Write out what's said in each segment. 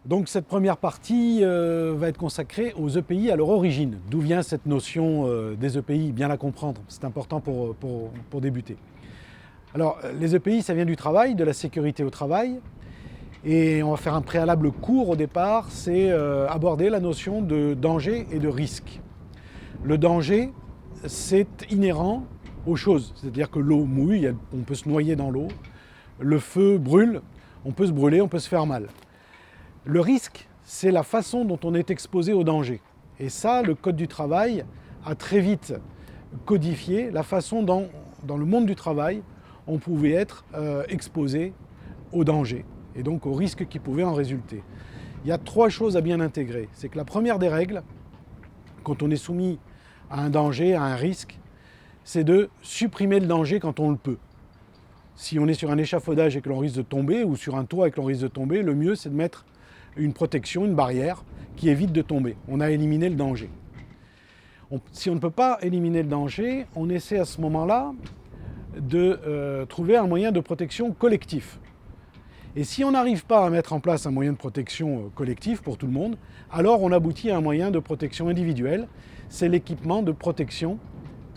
Donc cette première partie va être consacrée aux EPI à leur origine. D'où vient cette notion des EPI? Bien la comprendre, c'est important pour débuter. Alors les EPI, ça vient du travail, de la sécurité au travail. Et on va faire un préalable court au départ, c'est aborder la notion de danger et de risque. Le danger, c'est inhérent aux choses, c'est-à-dire que l'eau mouille, on peut se noyer dans l'eau, le feu brûle, on peut se brûler, on peut se faire mal. Le risque, c'est la façon dont on est exposé au danger. Et ça, le Code du travail a très vite codifié la façon dont, dans le monde du travail, on pouvait être exposé au danger et donc aux risques qui pouvaient en résulter. Il y a 3 choses à bien intégrer. C'est que la première des règles, quand on est soumis à un danger, à un risque, c'est de supprimer le danger quand on le peut. Si on est sur un échafaudage et que l'on risque de tomber, ou sur un toit et que l'on risque de tomber, le mieux c'est de mettre une protection, une barrière qui évite de tomber. On a éliminé le danger. Si on ne peut pas éliminer le danger, on essaie à ce moment-là de trouver un moyen de protection collectif. Et si on n'arrive pas à mettre en place un moyen de protection collectif pour tout le monde, alors on aboutit à un moyen de protection individuelle, c'est l'équipement de protection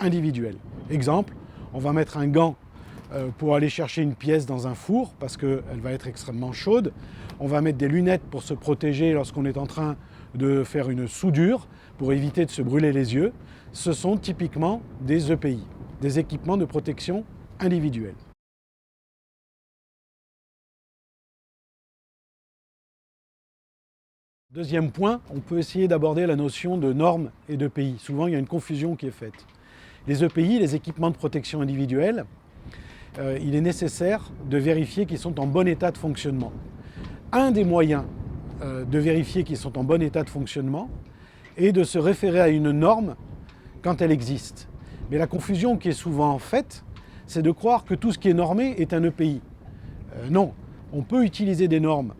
individuelle. Exemple, on va mettre un gant pour aller chercher une pièce dans un four parce qu'elle va être extrêmement chaude. On va mettre des lunettes pour se protéger lorsqu'on est en train de faire une soudure pour éviter de se brûler les yeux. Ce sont typiquement des EPI, des équipements de protection individuelle. Deuxième point, on peut essayer d'aborder la notion de normes et d'EPI. Souvent, il y a une confusion qui est faite. Les EPI, les équipements de protection individuelle, il est nécessaire de vérifier qu'ils sont en bon état de fonctionnement. Un des moyens de vérifier qu'ils sont en bon état de fonctionnement est de se référer à une norme quand elle existe. Mais la confusion qui est souvent faite, c'est de croire que tout ce qui est normé est un EPI. Non, on peut utiliser des normes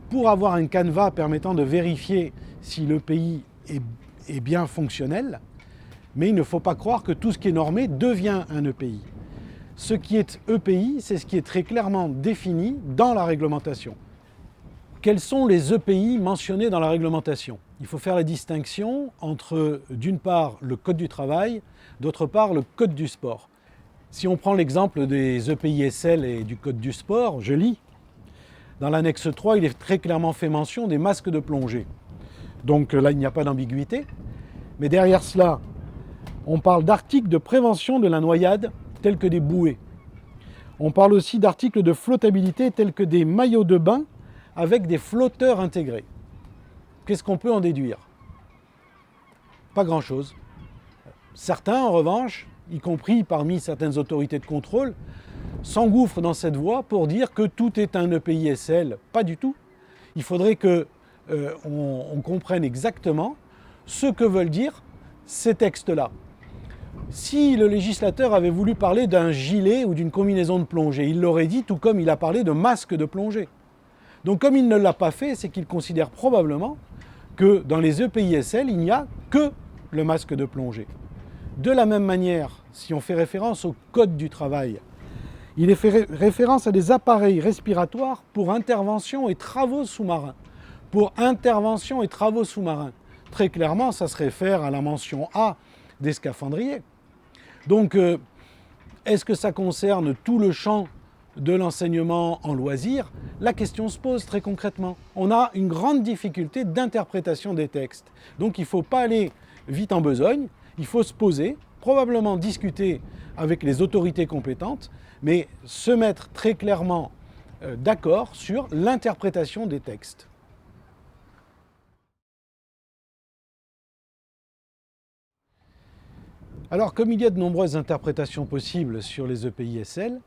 pour avoir un canevas permettant de vérifier si l'EPI est bien fonctionnel, mais il ne faut pas croire que tout ce qui est normé devient un EPI. Ce qui est EPI, c'est ce qui est très clairement défini dans la réglementation. Quels sont les EPI mentionnés dans la réglementation? Il faut faire la distinction entre, d'une part, le Code du travail, d'autre part, le Code du sport. Si on prend l'exemple des EPI SL et du Code du sport, je lis. Dans l'annexe 3, il est très clairement fait mention des masques de plongée. Donc là, il n'y a pas d'ambiguïté. Mais derrière cela, on parle d'articles de prévention de la noyade, tels que des bouées. On parle aussi d'articles de flottabilité, tels que des maillots de bain avec des flotteurs intégrés. Qu'est-ce qu'on peut en déduire? Pas grand-chose. Certains, en revanche, y compris parmi certaines autorités de contrôle, s'engouffrent dans cette voie pour dire que tout est un EPI SL. Pas du tout. Il faudrait qu'on comprenne exactement ce que veulent dire ces textes-là. Si le législateur avait voulu parler d'un gilet ou d'une combinaison de plongée, il l'aurait dit, tout comme il a parlé de masque de plongée. Donc comme il ne l'a pas fait, c'est qu'il considère probablement que dans les EPI SL, il n'y a que le masque de plongée. De la même manière, si on fait référence au Code du travail, il est fait référence à des appareils respiratoires pour intervention et travaux sous-marins. Pour intervention et travaux sous-marins. Très clairement, ça se réfère à la mention A des scaphandriers. Donc, est-ce que ça concerne tout le champ de l'enseignement en loisirs? La question se pose très concrètement. On a une grande difficulté d'interprétation des textes. Donc, il ne faut pas aller vite en besogne, il faut se poser, probablement discuter avec les autorités compétentes, mais se mettre très clairement d'accord sur l'interprétation des textes. Alors, comme il y a de nombreuses interprétations possibles sur les EPI SL,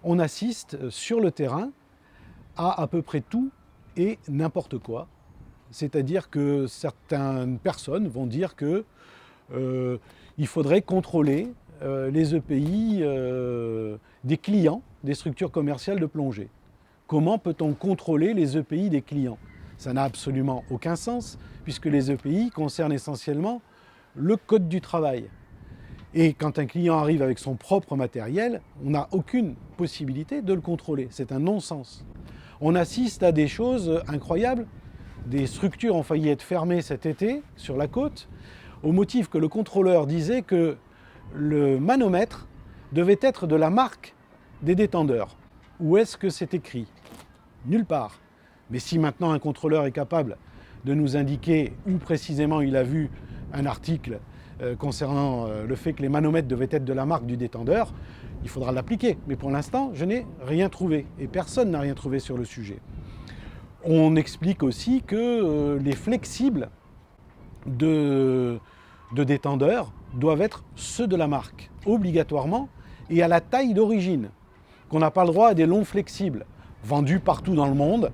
on assiste sur le terrain à peu près tout et n'importe quoi. C'est-à-dire que certaines personnes vont dire qu'il faudrait contrôler les EPI des clients des structures commerciales de plongée. Comment peut-on contrôler les EPI des clients? Ça n'a absolument aucun sens, puisque les EPI concernent essentiellement le Code du travail. Et quand un client arrive avec son propre matériel, on n'a aucune possibilité de le contrôler. C'est un non-sens. On assiste à des choses incroyables. des structures ont failli être fermées cet été sur la côte, au motif que le contrôleur disait que le manomètre devait être de la marque des détendeurs. Où est-ce que c'est écrit? Nulle part. Mais si maintenant un contrôleur est capable de nous indiquer où précisément il a vu un article concernant le fait que les manomètres devaient être de la marque du détendeur, il faudra l'appliquer. Mais pour l'instant, je n'ai rien trouvé. Et personne n'a rien trouvé sur le sujet. On explique aussi que les flexibles de détendeurs doivent être ceux de la marque, obligatoirement, et à la taille d'origine. Qu'on n'a pas le droit à des longs flexibles, vendus partout dans le monde,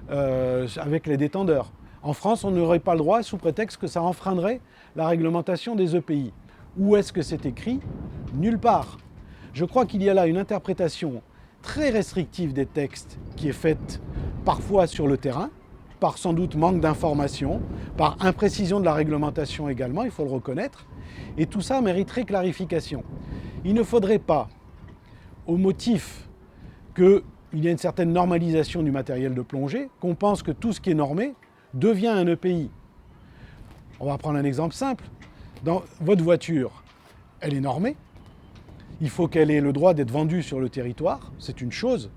avec les détendeurs. En France, on n'aurait pas le droit sous prétexte que ça enfreindrait la réglementation des EPI. Où est-ce que c'est écrit? Nulle part. Je crois qu'il y a là une interprétation très restrictive des textes qui est faite parfois sur le terrain, par sans doute manque d'information, par imprécision de la réglementation également, il faut le reconnaître, et tout ça mériterait clarification. Il ne faudrait pas, au motif qu'il y a une certaine normalisation du matériel de plongée, qu'on pense que tout ce qui est normé devient un EPI. On va prendre un exemple simple. Dans votre voiture, elle est normée, il faut qu'elle ait le droit d'être vendue sur le territoire, c'est une chose.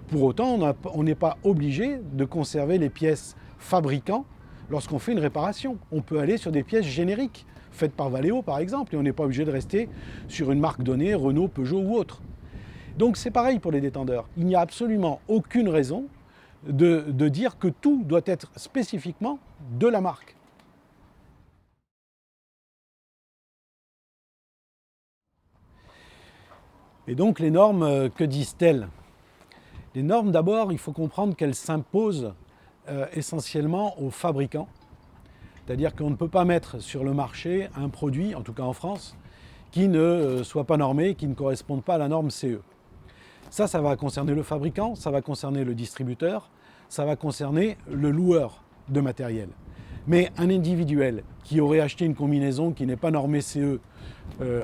Pour autant, on n'est pas obligé de conserver les pièces fabricants lorsqu'on fait une réparation. On peut aller sur des pièces génériques, faites par Valeo par exemple, et on n'est pas obligé de rester sur une marque donnée, Renault, Peugeot ou autre. Donc c'est pareil pour les détendeurs. Il n'y a absolument aucune raison de dire que tout doit être spécifiquement de la marque. Et donc les normes, que disent-elles? Les normes, d'abord, il faut comprendre qu'elles s'imposent essentiellement aux fabricants. C'est-à-dire qu'on ne peut pas mettre sur le marché un produit, en tout cas en France, qui ne soit pas normé, qui ne corresponde pas à la norme CE. Ça va concerner le fabricant, ça va concerner le distributeur, ça va concerner le loueur de matériel. Mais un individuel qui aurait acheté une combinaison qui n'est pas normée CE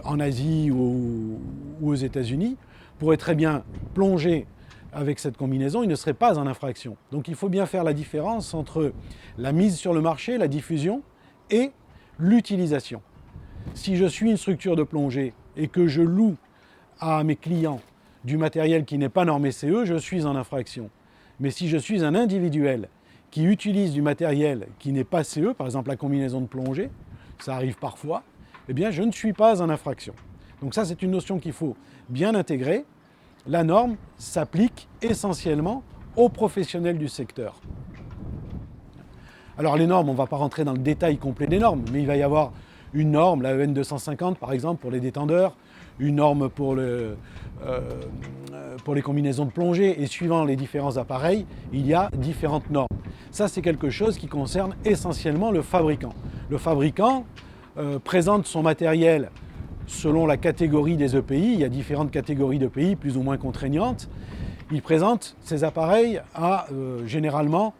en Asie ou aux États-Unis pourrait très bien plonger avec cette combinaison, il ne serait pas en infraction. Donc il faut bien faire la différence entre la mise sur le marché, la diffusion et l'utilisation. Si je suis une structure de plongée et que je loue à mes clients du matériel qui n'est pas normé CE, je suis en infraction. Mais si je suis un individuel qui utilise du matériel qui n'est pas CE, par exemple la combinaison de plongée, ça arrive parfois, eh bien je ne suis pas en infraction. Donc ça c'est une notion qu'il faut bien intégrer. La norme s'applique essentiellement aux professionnels du secteur. Alors les normes, on ne va pas rentrer dans le détail complet des normes, mais il va y avoir une norme, la EN 250 par exemple pour les détendeurs, une norme pour les combinaisons de plongée, et suivant les différents appareils, il y a différentes normes. Ça c'est quelque chose qui concerne essentiellement le fabricant. Le fabricant présente son matériel selon la catégorie des EPI, il y a différentes catégories d'EPI plus ou moins contraignantes. Il présente ces appareils généralement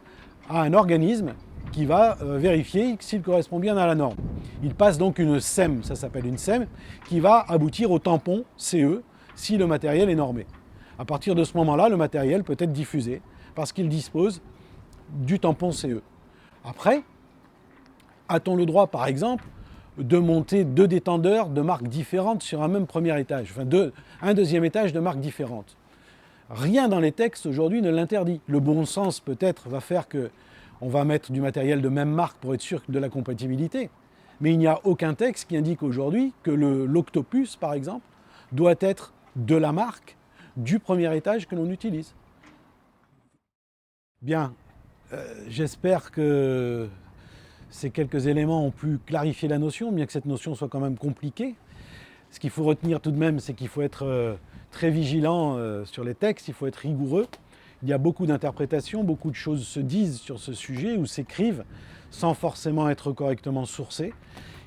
à un organisme qui va vérifier s'il correspond bien à la norme. Il passe donc une SEM, ça s'appelle une SEM, qui va aboutir au tampon CE si le matériel est normé. À partir de ce moment-là, le matériel peut être diffusé parce qu'il dispose du tampon CE. Après, a-t-on le droit, par exemple, de monter deux détendeurs de marques différentes sur un même premier étage, enfin un deuxième étage de marques différentes? Rien dans les textes aujourd'hui ne l'interdit. Le bon sens peut-être va faire qu'on va mettre du matériel de même marque pour être sûr de la compatibilité. Mais il n'y a aucun texte qui indique aujourd'hui que l'Octopus, par exemple, doit être de la marque du premier étage que l'on utilise. Bien, j'espère que ces quelques éléments ont pu clarifier la notion, bien que cette notion soit quand même compliquée. Ce qu'il faut retenir tout de même, c'est qu'il faut être très vigilant sur les textes, il faut être rigoureux. Il y a beaucoup d'interprétations, beaucoup de choses se disent sur ce sujet ou s'écrivent sans forcément être correctement sourcées.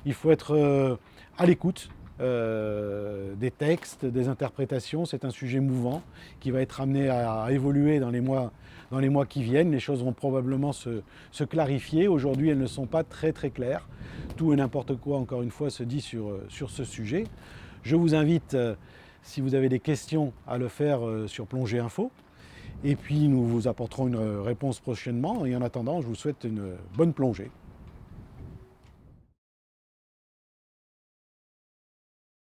Il faut être à l'écoute des textes, des interprétations. C'est un sujet mouvant qui va être amené à évoluer dans les mois qui viennent. Les choses vont probablement se clarifier. Aujourd'hui, elles ne sont pas très très claires. Tout et n'importe quoi, encore une fois, se dit sur ce sujet. Je vous invite, si vous avez des questions, à le faire sur Plongée Info. Et puis nous vous apporterons une réponse prochainement. Et en attendant, je vous souhaite une bonne plongée.